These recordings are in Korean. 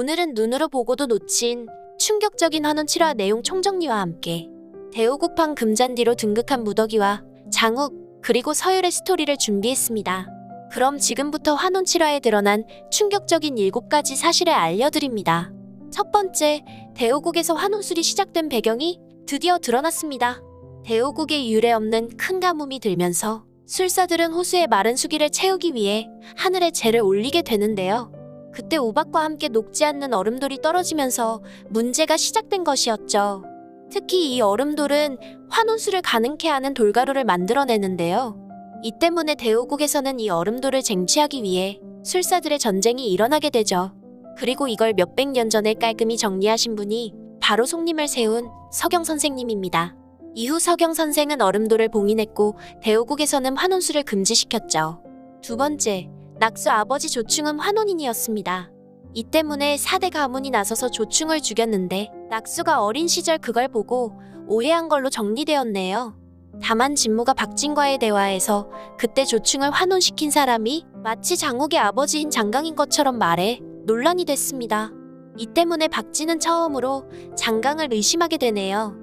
오늘은 눈으로 보고도 놓친 충격적인 환원 7화 내용 총정리와 함께 대우국방 금잔디로 등극한 무더기와 장욱 그리고 서율의 스토리를 준비했습니다. 그럼 지금부터 환원 7화에 드러난 충격적인 7가지 사실을 알려드립니다. 첫 번째, 대우국에서 환원술이 시작된 배경이 드디어 드러났습니다. 대우국에 유례없는 큰 가뭄이 들면서 술사들은 호수에 마른 수기를 채우기 위해 하늘에 재를 올리게 되는데요. 그때 우박과 함께 녹지 않는 얼음돌이 떨어지면서 문제가 시작된 것이었죠. 특히 이 얼음돌은 환원술을 가능케 하는 돌가루를 만들어내는데요. 이 때문에 대우국에서는 이 얼음돌을 쟁취하기 위해 술사들의 전쟁이 일어나게 되죠. 그리고 이걸 몇백 년 전에 깔끔히 정리하신 분이 바로 속림을 세운 서경 선생님입니다. 이후 서경 선생은 얼음돌을 봉인했고 대우국에서는 환원술을 금지시켰죠. 두 번째, 낙수 아버지 조충은 환원인이었습니다. 이 때문에 4대 가문이 나서서 조충을 죽였는데 낙수가 어린 시절 그걸 보고 오해한 걸로 정리되었네요. 다만 진무가 박진과의 대화에서 그때 조충을 환원시킨 사람이 마치 장욱의 아버지인 장강인 것처럼 말해 논란이 됐습니다. 이 때문에 박진은 처음으로 장강을 의심하게 되네요.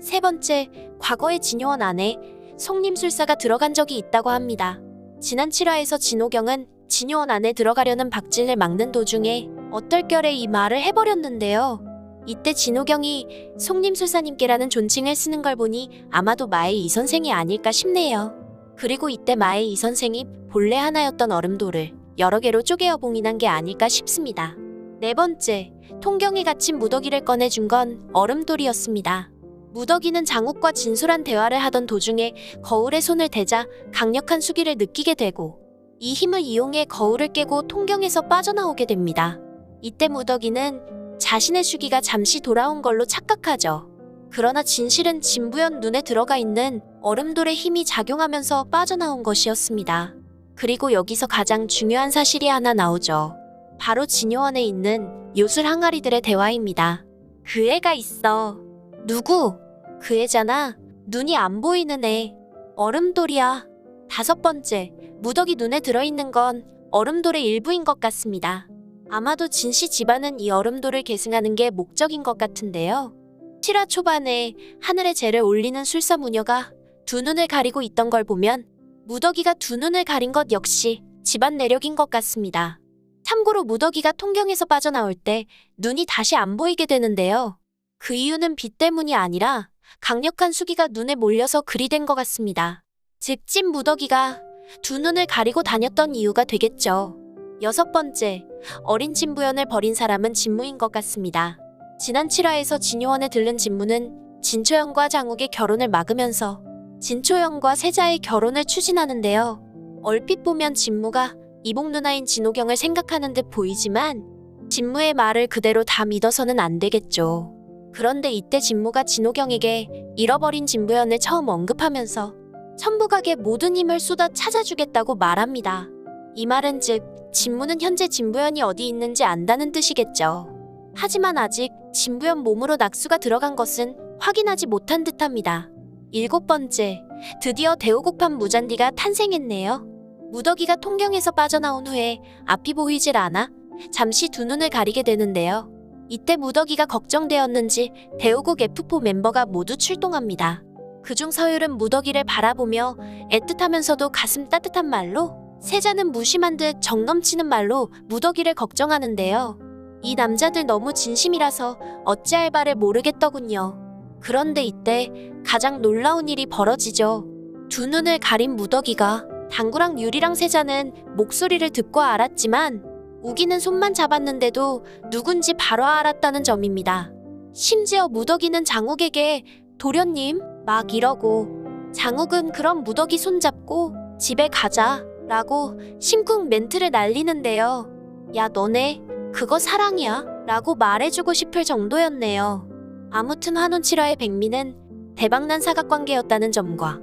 세 번째, 과거에 진효원 안에 속림술사가 들어간 적이 있다고 합니다. 지난 7화에서 진호경은 진효원 안에 들어가려는 박진을 막는 도중에 어떨결에 이 말을 해버렸는데요. 이때 진호경이 속림술사님께라는 존칭을 쓰는 걸 보니 아마도 마의 이 선생이 아닐까 싶네요. 그리고 이때 마의 이 선생이 본래 하나였던 얼음돌을 여러 개로 쪼개어 봉인한 게 아닐까 싶습니다. 네 번째, 통경에 갇힌 무더기를 꺼내준 건 얼음돌이었습니다. 무더기는 장욱과 진솔한 대화를 하던 도중에 거울에 손을 대자 강력한 수기를 느끼게 되고 이 힘을 이용해 거울을 깨고 통경에서 빠져나오게 됩니다. 이때 무더기는 자신의 수기가 잠시 돌아온 걸로 착각하죠. 그러나 진실은 진부연 눈에 들어가 있는 얼음돌의 힘이 작용하면서 빠져나온 것이었습니다. 그리고 여기서 가장 중요한 사실이 하나 나오죠. 바로 진요원에 있는 요술 항아리들의 대화입니다. 그 애가 있어. 누구? 그 애잖아. 눈이 안 보이는 애. 얼음돌이야. 다섯 번째, 무더기 눈에 들어있는 건 얼음돌의 일부인 것 같습니다. 아마도 진씨 집안은 이 얼음돌을 계승하는 게 목적인 것 같은데요. 7화 초반에 하늘에 재를 올리는 술사 무녀가 두 눈을 가리고 있던 걸 보면 무더기가 두 눈을 가린 것 역시 집안 내력인 것 같습니다. 참고로 무더기가 통경에서 빠져나올 때 눈이 다시 안 보이게 되는데요. 그 이유는 빛 때문이 아니라 강력한 수기가 눈에 몰려서 그리 된 것 같습니다. 즉 찐 무더기가 두 눈을 가리고 다녔던 이유가 되겠죠. 여섯 번째, 어린 진부연을 버린 사람은 진무인 것 같습니다. 지난 7화에서 진요원에 들른 진무는 진초영과 장욱의 결혼을 막으면서 진초영과 세자의 결혼을 추진하는데요. 얼핏 보면 진무가 이복 누나인 진호경을 생각하는 듯 보이지만 진무의 말을 그대로 다 믿어서는 안 되겠죠. 그런데 이때 진무가 진호경에게 잃어버린 진부연을 처음 언급하면서 천부각의 모든 힘을 쏟아 찾아주겠다고 말합니다. 이 말은 즉 진무는 현재 진부연이 어디 있는지 안다는 뜻이겠죠. 하지만 아직 진부연 몸으로 낙수가 들어간 것은 확인하지 못한 듯합니다. 일곱 번째, 드디어 대우국판 무잔디가 탄생했네요. 무더기가 통경에서 빠져나온 후에 앞이 보이질 않아 잠시 두 눈을 가리게 되는데요. 이때 무더기가 걱정되었는지 대우국 F4 멤버가 모두 출동합니다. 그중 서율은 무더기를 바라보며 애틋하면서도 가슴 따뜻한 말로, 세자는 무심한 듯 정넘치는 말로 무더기를 걱정하는데요. 이 남자들 너무 진심이라서 어찌할 바를 모르겠더군요. 그런데 이때 가장 놀라운 일이 벌어지죠. 두 눈을 가린 무더기가 당구랑 유리랑 세자는 목소리를 듣고 알았지만 우기는 손만 잡았는데도 누군지 바로 알았다는 점입니다. 심지어 무더기는 장욱에게 도련님 막 이러고 장욱은 그럼 무더기 손잡고 집에 가자 라고 심쿵 멘트를 날리는데요. 야 너네 그거 사랑이야? 라고 말해주고 싶을 정도였네요. 아무튼 환원 7화의 백미는 대박난 사각관계였다는 점과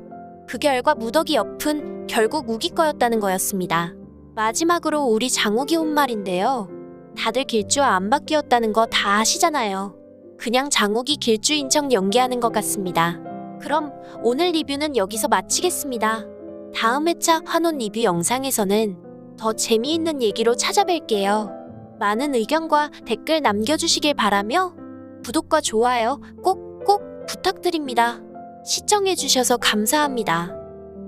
그 결과 무더기 옆은 결국 우기 거였다는 거였습니다. 마지막으로 우리 장욱이 온 말인데요. 다들 길주와 안 바뀌었다는 거 다 아시잖아요. 그냥 장욱이 길주인 척 연기하는 것 같습니다. 그럼 오늘 리뷰는 여기서 마치겠습니다. 다음 회차 환원 리뷰 영상에서는 더 재미있는 얘기로 찾아뵐게요. 많은 의견과 댓글 남겨주시길 바라며 구독과 좋아요 꼭 부탁드립니다. 시청해주셔서 감사합니다.